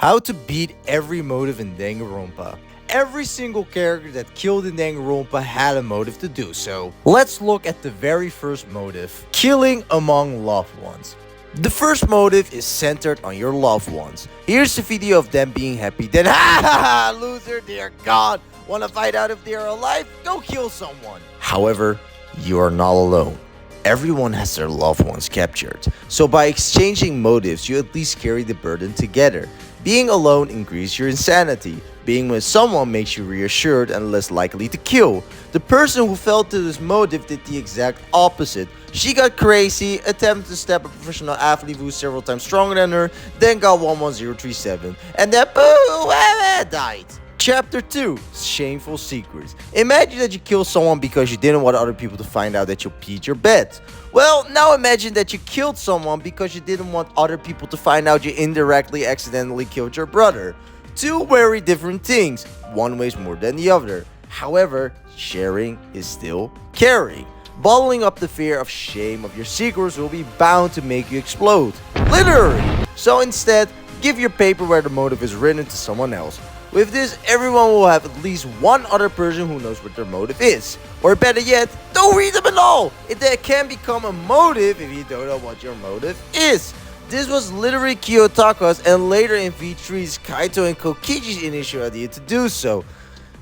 How to beat every motive in Danganronpa. Every single character that killed in Danganronpa had a motive to do so. Let's look at the very first motive, killing among loved ones. The first motive is centered on your loved ones. Here's a video of them being happy, then ha ha ha, loser, they're gone. Wanna find out if they're alive? Go kill someone. However, you are not alone. Everyone has their loved ones captured, so by exchanging motives, you at least carry the burden together. Being alone increases your insanity. Being with someone makes you reassured and less likely to kill. The person who fell to this motive did the exact opposite. She got crazy, attempted to stab a professional athlete who was several times stronger than her, then got 11037, and then boom, died. Chapter 2, Shameful Secrets. Imagine that you killed someone because you didn't want other people to find out that you peed your bed. Well, now imagine that you killed someone because you didn't want other people to find out you indirectly accidentally killed your brother. Two very different things, one weighs more than the other. However, sharing is still caring. Bottling up the fear of shame of your secrets will be bound to make you explode. Literally! So instead, give your paper where the motive is written to someone else. With this, everyone will have at least one other person who knows what their motive is. Or better yet, don't read them at all! It can become a motive if you don't know what your motive is. This was literally Kiyotaka's and later in V3's Kaito and Kokichi's initial idea to do so.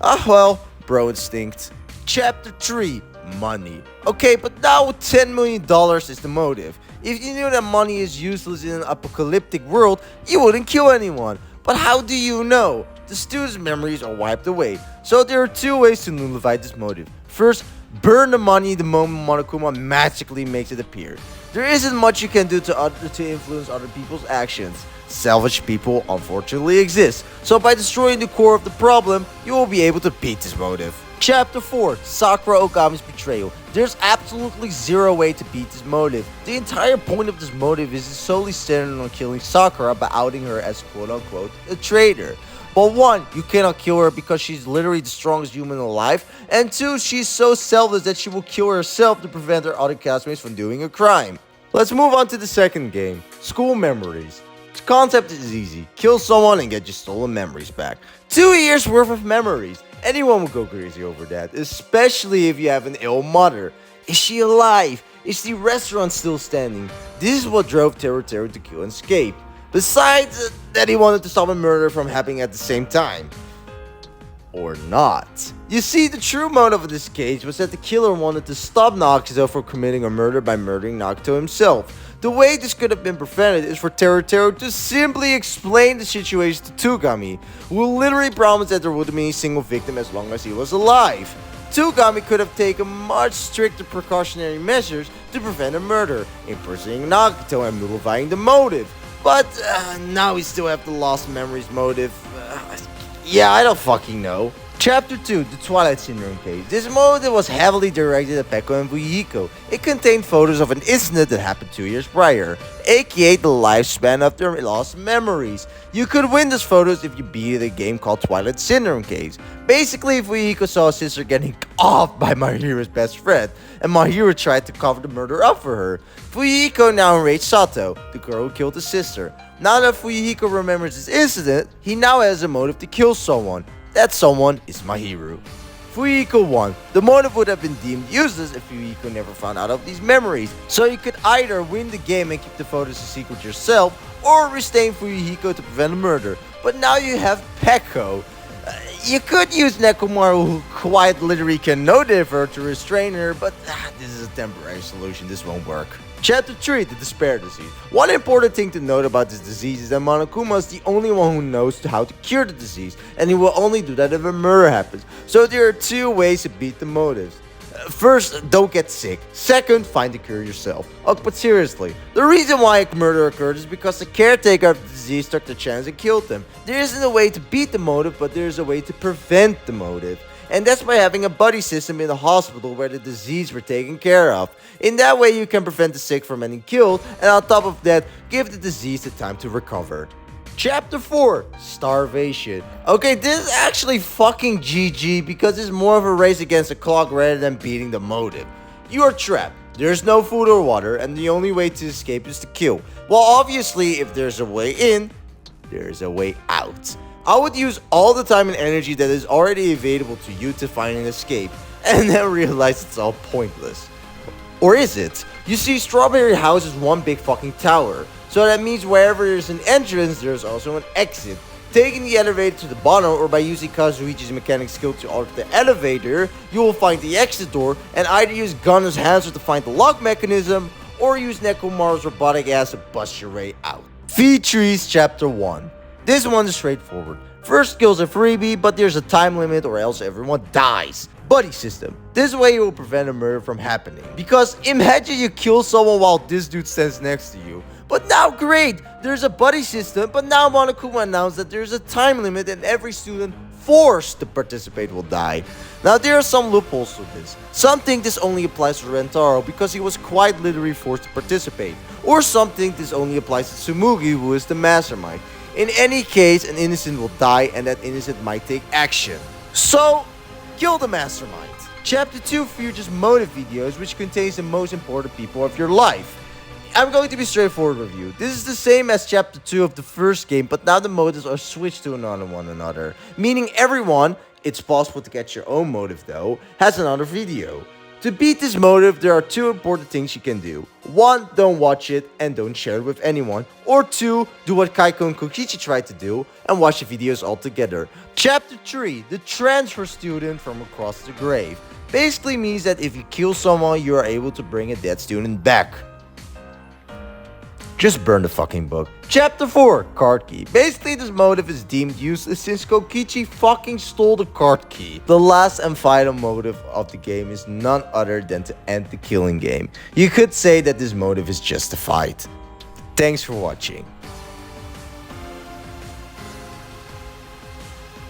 Ah well, bro instinct. Chapter 3, Money. Okay, but now $10 million is the motive. If you knew that money is useless in an apocalyptic world, you wouldn't kill anyone. But how do you know? The student's memories are wiped away, so there are two ways to nullify this motive. First, burn the money the moment Monokuma magically makes it appear. There isn't much you can do to influence other people's actions. Selfish people unfortunately exist, so by destroying the core of the problem, you will be able to beat this motive. Chapter 4, Sakura Ogami's Betrayal. There's absolutely zero way to beat this motive. The entire point of this motive is solely centered on killing Sakura by outing her as quote-unquote a traitor. But one, you cannot kill her because she's literally the strongest human alive, and two, she's so selfless that she will kill herself to prevent her other classmates from doing a crime. Let's move on to the second game, School Memories. The concept is easy, kill someone and get your stolen memories back. 2 years worth of memories. Anyone would go crazy over that, especially if you have an ill mother. Is she alive? Is the restaurant still standing? This is what drove Teru to kill and escape. Besides that he wanted to stop a murder from happening at the same time. Or not. You see, the true motive of this case was that the killer wanted to stop Nagito from committing a murder by murdering Nagito himself. The way this could have been prevented is for Teru to simply explain the situation to Tugami, who literally promised that there wouldn't be a single victim as long as he was alive. Tugami could have taken much stricter precautionary measures to prevent a murder, impersonating Nagito and nullifying the motive. But now we still have the lost memories motive. Yeah, I don't fucking know. Chapter 2, the Twilight Syndrome case. This motive was heavily directed at Peko and Fuyuhiko. It contained photos of an incident that happened 2 years prior, aka the lifespan of their lost memories. You could win these photos if you beat a game called Twilight Syndrome case. Basically, Fuyuhiko saw her sister getting off by Mahiru's best friend, and Mahiru tried to cover the murder up for her. Fuyuhiko now enraged Sato, the girl who killed his sister. Now that Fuyuhiko remembers this incident, he now has a motive to kill someone. That someone is Mahiru. Fuyuhiko won. The motive would have been deemed useless if Fuyuhiko never found out of these memories. So you could either win the game and keep the photos a secret yourself, or restrain Fuyuhiko to prevent a murder. But now you have Peko. You could use Nekomaru, who quite literally can know her, to restrain her, but this is a temporary solution, this won't work. Chapter 3, the Despair Disease. One important thing to note about this disease is that Monokuma is the only one who knows how to cure the disease, and he will only do that if a murder happens. So there are two ways to beat the motives. First, don't get sick. Second, find the cure yourself. Oh, but seriously, the reason why a murder occurred is because the caretaker of the disease took the chance and killed them. There isn't a way to beat the motive, but there is a way to prevent the motive. And that's by having a buddy system in the hospital where the disease were taken care of. In that way, you can prevent the sick from getting killed, and on top of that, give the disease the time to recover. Chapter 4, Starvation. Okay, this is actually fucking GG because it's more of a race against the clock rather than beating the motive. You are trapped. There's no food or water, and the only way to escape is to kill. Well, obviously, if there's a way in, there's a way out. I would use all the time and energy that is already available to you to find an escape, and then realize it's all pointless. Or is it? You see, Strawberry House is one big fucking tower, so that means wherever there's an entrance, there's also an exit. Taking the elevator to the bottom, or by using Kazuichi's mechanic skill to alter the elevator, you will find the exit door, and either use Gunner's Handsome to find the lock mechanism, or use Nekomaru's robotic ass to bust your way out. Fee Trees Chapter 1. This one is straightforward. First kill's a freebie, but there's a time limit or else everyone dies. Buddy system. This way you will prevent a murder from happening. Because imagine you kill someone while this dude stands next to you. But now great, there's a buddy system, but now Monokuma announced that there's a time limit and every student forced to participate will die. Now there are some loopholes to this. Some think this only applies to Rentaro because he was quite literally forced to participate. Or some think this only applies to Tsumugi, who is the mastermind. In any case, an innocent will die and that innocent might take action. So, kill the mastermind. Chapter 2 features motive videos which contains the most important people of your life. I'm going to be straightforward with you. This is the same as chapter 2 of the first game, but now the motives are switched to one another. Meaning everyone, it's possible to get your own motive though, has another video. To beat this motive, there are two important things you can do. 1. Don't watch it and don't share it with anyone. Or 2. Do what Kaiko and Kokichi tried to do and watch the videos all together. Chapter 3. The transfer student from across the grave. Basically means that if you kill someone, you are able to bring a dead student back. Just burn the fucking book. Chapter 4, Card Key. Basically, this motive is deemed useless since Kokichi fucking stole the card key. The last and final motive of the game is none other than to end the killing game. You could say that this motive is justified. Thanks for watching.